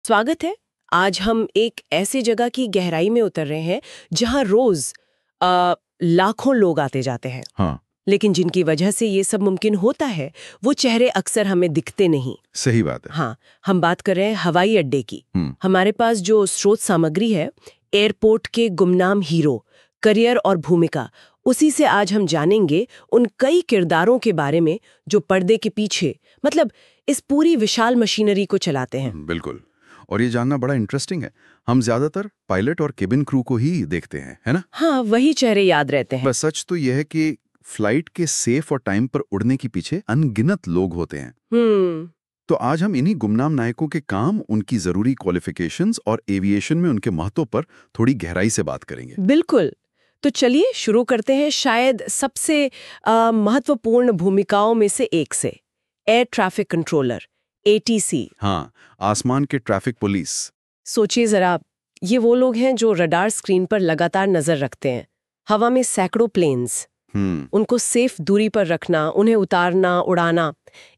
स्वागत है। आज हम एक ऐसे जगह की गहराई में उतर रहे हैं जहां रोज लाखों लोग आते जाते हैं। हाँ, लेकिन जिनकी वजह से ये सब मुमकिन होता है वो चेहरे अक्सर हमें दिखते नहीं। सही बात है। हाँ, हम बात कर रहे हैं हवाई अड्डे की। हमारे पास जो स्रोत सामग्री है, एयरपोर्ट के गुमनाम हीरो, करियर और भूमिका, उसी से आज हम जानेंगे उन कई किरदारों के बारे में जो पर्दे के पीछे, मतलब इस पूरी विशाल मशीनरी को चलाते हैं। बिल्कुल। और ये जानना बड़ा इंटरेस्टिंग है। हम ज्यादातर पायलट और केबिन क्रू को ही देखते हैं, है ना? हाँ, वही चेहरे याद रहते हैं। बस सच तो यह है कि फ्लाइट के सेफ और टाइम पर उड़ने के पीछे अनगिनत लोग होते हैं। तो आज हम इन्हीं गुमनाम नायकों के काम, उनकी जरूरी क्वालिफिकेशंस और एविएशन में उनके महत्व पर थोड़ी गहराई से बात करेंगे। बिल्कुल। तो चलिए शुरू करते हैं शायद सबसे महत्वपूर्ण भूमिकाओं में से एक से, एयर ट्रैफिक कंट्रोलर, एटीसी। हाँ, आसमान के ट्रैफिक पुलिस। सोचिए जरा, ये वो लोग हैं जो रडार स्क्रीन पर लगातार नजर रखते हैं। हवा में सैकड़ों प्लेन्स, उनको सेफ दूरी पर रखना, उन्हें उतारना, उड़ाना,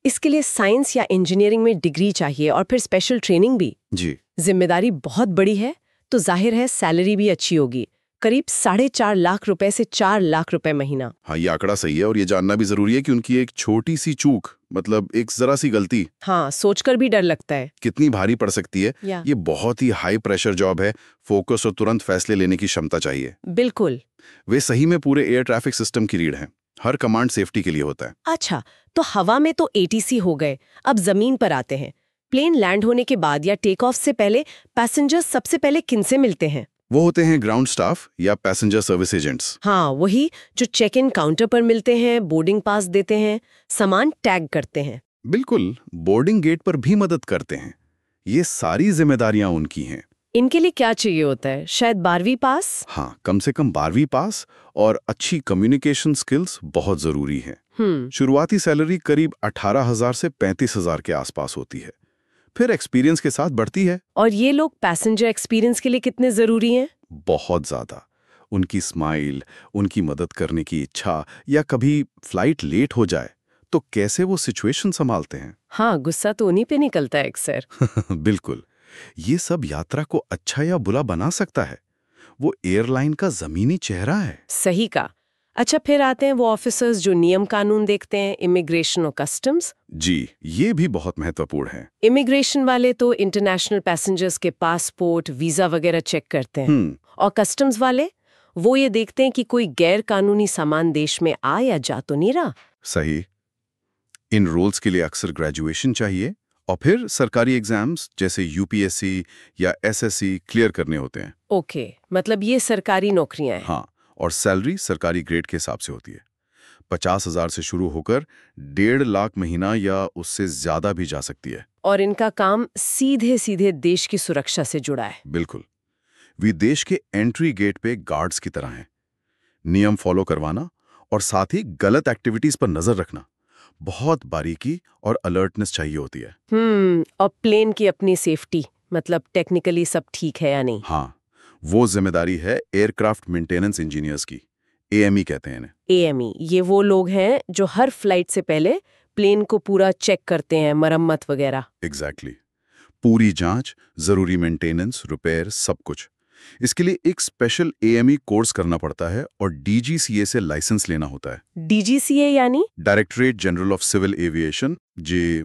इसके लिए साइंस या इंजीनियरिंग में डिग्री चाहिए और फिर स्पेशल ट्रेनिंग भी। जी। जिम्मेदारी बहुत बड़ी है, तो जाहिर है सैलरी भी अच्छी होगी, करीब 4.5 लाख रुपए से 4 लाख रुपए महीना। हाँ, ये आंकड़ा सही है। और ये जानना भी जरूरी है कि उनकी एक छोटी सी चूक, मतलब एक जरा सी गलती, हाँ, सोचकर भी डर लगता है, कितनी भारी पड़ सकती है। ये बहुत ही हाई प्रेशर जॉब है। फोकस और तुरंत फैसले लेने की क्षमता चाहिए। बिल्कुल। वे सही में पूरे एयर ट्रैफिक सिस्टम की रीढ़ हैं। हर कमांड सेफ्टी के लिए होता है। अच्छा, तो हवा में तो एटीसी हो गए, अब जमीन पर आते हैं। प्लेन लैंड होने के बाद या टेक ऑफ से पहले पैसेंजर्स सबसे पहले किनसे मिलते हैं? वो होते हैं ग्राउंड स्टाफ या पैसेंजर सर्विस एजेंट्स। हाँ, वही जो चेक इन काउंटर पर मिलते हैं, बोर्डिंग पास देते हैं, सामान टैग करते हैं। बिल्कुल, बोर्डिंग गेट पर भी मदद करते हैं। ये सारी जिम्मेदारियां उनकी हैं। इनके लिए क्या चाहिए होता है? शायद 12वीं पास? हाँ, कम से कम 12वीं पास और अच्छी कम्युनिकेशन स्किल्स बहुत जरूरी हैं। शुरुआती सैलरी करीब 18,000 से 35,000 के आसपास होती है, फिर एक्सपीरियंस के साथ बढ़ती है। और ये लोग पैसेंजर एक्सपीरियंस के लिए कितने जरूरी हैं? बहुत ज्यादा। उनकी स्माइल, उनकी मदद करने की इच्छा, या कभी फ्लाइट लेट हो जाए तो कैसे वो सिचुएशन संभालते हैं। हाँ, गुस्सा तो उन्हीं पे निकलता है अक्सर। बिल्कुल। ये सब यात्रा को अच्छा या बुरा बना सकता है। वो एयरलाइन का जमीनी चेहरा है। सही का। अच्छा, फिर आते हैं वो ऑफिसर्स जो नियम कानून देखते हैं, इमिग्रेशन और कस्टम्स। जी, ये भी बहुत महत्वपूर्ण है। इमिग्रेशन वाले तो इंटरनेशनल पैसेंजर्स के पासपोर्ट, वीजा वगैरह चेक करते हैं। और कस्टम्स वाले वो ये देखते हैं कि कोई गैर कानूनी सामान देश में आ या जा तो नहीं रहा। सही। इन रोल्स के लिए अक्सर ग्रेजुएशन चाहिए और फिर सरकारी एग्जाम्स जैसे यूपीएससी या एसएससी क्लियर करने होते हैं। ओके, मतलब ये सरकारी नौकरियां हैं। हाँ, और सैलरी सरकारी ग्रेड के हिसाब से होती है। 50,000 से शुरू होकर 1.5 लाख महीना या उससे ज्यादा भी जा सकती है। और इनका काम सीधे सीधे देश की सुरक्षा से जुड़ा है। बिल्कुल। वे देश के एंट्री गेट पे गार्ड्स की तरह हैं। नियम फॉलो करवाना और साथ ही गलत एक्टिविटीज पर नजर रखना, बहुत बारीकी और अलर्टनेस चाहिए होती है। और प्लेन की अपनी सेफ्टी, मतलब टेक्निकली सब ठीक है या नहीं। हाँ, वो जिम्मेदारी है एयरक्राफ्ट मेंटेनेंस इंजीनियर्स की। एएमई कहते हैं इन्हें। एएमई, ये वो लोग हैं जो हर फ्लाइट से पहले प्लेन को पूरा चेक करते हैं, मरम्मत वगैरह। एग्जैक्टली। पूरी जांच, जरूरी मेंटेनेंस, रिपेयर, सब कुछ। इसके लिए एक स्पेशल एएमई कोर्स करना पड़ता है और डीजीसीए से लाइसेंस लेना होता है। डीजीसीए यानी directorate general of civil aviation. जी,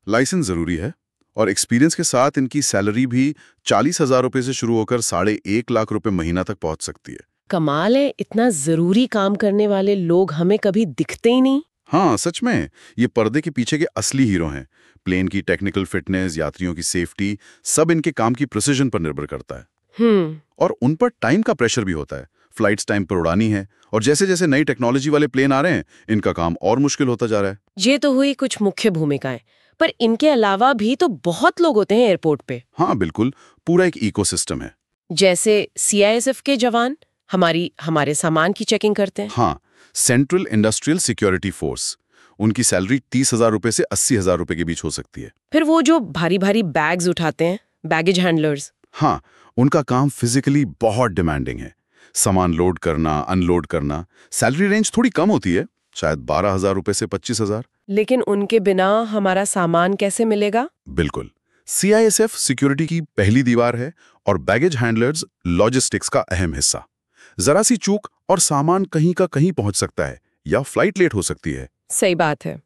लाइसेंस जरूरी है। और एक्सपीरियंस के साथ इनकी सैलरी भी 40,000 रुपए से शुरू होकर 1.5 लाख रुपए महीना तक पहुंच सकती है। कमाल है, इतना जरूरी काम करने वाले लोग हमें कभी दिखते ही नहीं। हाँ, सच में ये पर्दे के पीछे के असली हीरो हैं। प्लेन की टेक्निकल फिटनेस, यात्रियों की सेफ्टी, सब इनके काम की प्रिसिजन पर निर्भर करता है। और उन पर टाइम का प्रेशर भी होता है। फ्लाइट्स टाइम पर उड़ानी है और जैसे जैसे नई टेक्नोलॉजी वाले प्लेन आ रहे हैं, इनका काम और मुश्किल होता जा रहा है। ये तो हुई कुछ मुख्य भूमिकाएं, पर इनके अलावा भी तो बहुत लोग होते हैं एयरपोर्ट पे। हाँ बिल्कुल, पूरा एक इकोसिस्टम है। जैसे सीआईएसएफ के जवान हमारे सामान की चेकिंग करते हैं। हाँ, सेंट्रल इंडस्ट्रियल सिक्योरिटी फोर्स। उनकी सैलरी 30,000 रुपए से 80,000 रुपए के बीच हो सकती है। फिर वो जो भारी भारी बैग्स उठाते हैं, बैगेज हैंडलर्स। हाँ, उनका काम फिजिकली बहुत डिमांडिंग है। सामान लोड करना, अनलोड करना। सैलरी रेंज थोड़ी कम होती है, शायद 12,000 रुपए से 25,000। लेकिन उनके बिना हमारा सामान कैसे मिलेगा? बिल्कुल, CISF सिक्योरिटी की पहली दीवार है और बैगेज हैंडलर्स लॉजिस्टिक्स का अहम हिस्सा। जरा सी चूक और सामान कहीं का कहीं पहुंच सकता है या फ्लाइट लेट हो सकती है। सही बात है।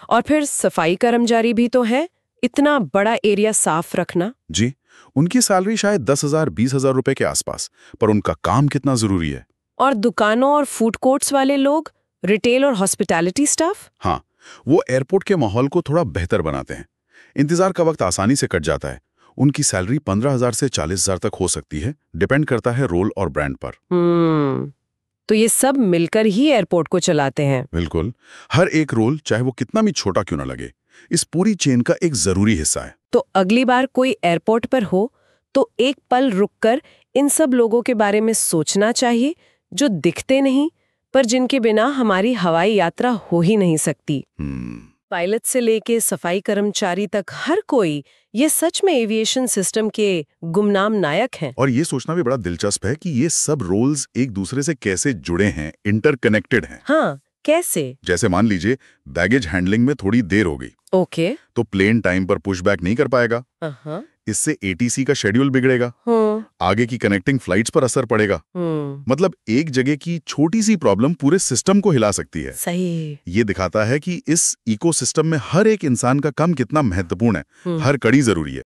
और फिर सफाई कर्मचारी भी तो है, इतना बड़ा एरिया साफ रखना। जी, उनकी सैलरी शायद 10,000 20,000 रुपए के आसपास, पर उनका काम कितना जरूरी है। और दुकानों और फूड कोर्ट्स वाले लोग, रिटेल और हॉस्पिटैलिटी स्टाफ? हाँ, वो एयरपोर्ट के माहौल को थोड़ा बेहतर बनाते हैं। इंतजार का वक्त आसानी से कट जाता है। उनकी सैलरी 15,000 से 40,000 तक हो सकती है, डिपेंड करता है रोल और ब्रांड पर। तो ये सब मिलकर ही एयरपोर्ट को चलाते हैं। बिल्कुल, हर एक रोल, चाहे वो कितना भी छोटा क्यों ना लगे, इस पूरी चेन का एक जरूरी हिस्सा है। तो अगली बार कोई एयरपोर्ट पर हो तो एक पल रुककर इन सब लोगों के बारे में सोचना चाहिए, जो दिखते नहीं पर जिनके बिना हमारी हवाई यात्रा हो ही नहीं सकती। पायलट से लेके सफाई कर्मचारी तक हर कोई ये सच में एविएशन सिस्टम के गुमनाम नायक हैं। और ये सोचना भी बड़ा दिलचस्प है कि ये सब रोल्स एक दूसरे से कैसे जुड़े हैं, इंटरकनेक्टेड हैं। हाँ, कैसे? जैसे मान लीजिए बैगेज हैंडलिंग में थोड़ी देर हो गई, ओके, तो प्लेन टाइम पर पुशबैक नहीं कर पाएगा। इससे ATC का शेड्यूल बिगड़ेगा, आगे की कनेक्टिंग फ्लाइट्स पर असर पड़ेगा। मतलब एक जगह की छोटी सी प्रॉब्लम पूरे सिस्टम को हिला सकती है। सही। ये दिखाता है कि इस इकोसिस्टम में हर एक इंसान का काम कितना महत्वपूर्ण है, हर कड़ी जरूरी है।